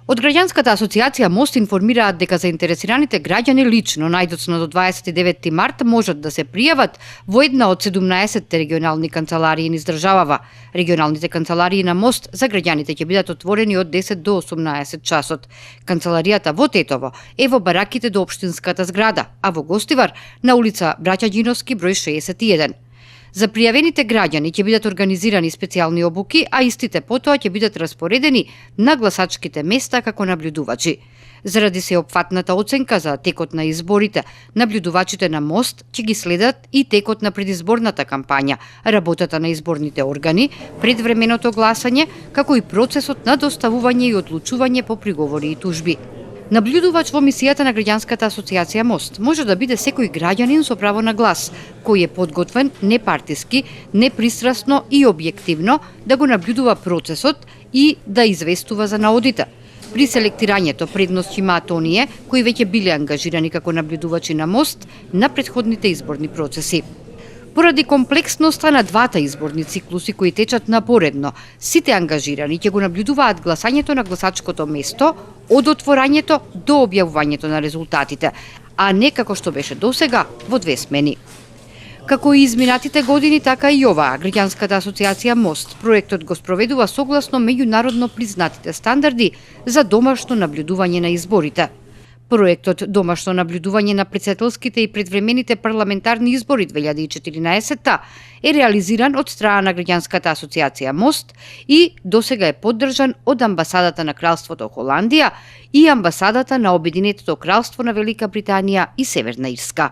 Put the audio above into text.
Од Граѓанската асоциација МОСТ информираат дека заинтересираните граѓани лично најдоцна до 29 март можат да се пријават во една од 17 регионални канцеларии низ државава. Регионалните канцеларии на МОСТ за граѓаните ќе бидат отворени од 10 до 18 часот. Канцеларијата во Тетово е во бараките до општинската зграда, а во Гостивар на улица Браќа Ѓиновски број 61. За пријавените граѓани ќе бидат организирани специјални обуки, а истите потоа ќе бидат распоредени на гласачките места како наблюдувачи. Заради сеопфатната оценка за текот на изборите, наблюдувачите на МОСТ ќе ги следат и текот на предизборната кампања, работата на изборните органи, предвременото гласање, како и процесот на доставување и одлучување по приговори и тужби. Наблюдувач во мисијата на Граѓанската асоциација МОСТ може да биде секој граѓанин со право на глас, кој е подготвен непартиски, непристрасно и објективно да го наблюдува процесот и да известува за наодите. При селектирањето предност имаат оние кои веќе биле ангажирани како наблюдувачи на МОСТ на претходните изборни процеси. Поради комплексноста на двата изборни циклуси кои течат напоредно, сите ангажирани ќе го наблюдуваат гласањето на гласачкото место од отворањето до објавувањето на резултатите, а не како што беше досега во две смени. Како и изминатите години, така и оваа Граѓанската асоциација МОСТ проектот го спроведува согласно меѓународно признатите стандарди за домашно наблюдување на изборите. Проектот Домашно наблюдување на претседателските и предвремените парламентарни избори 2014 е реализиран од страна на Граѓанската асоциација МОСТ и досега е поддржан од Амбасадата на Кралството Холандија и Амбасадата на Обединетото кралство на Велика Британија и Северна Ирска.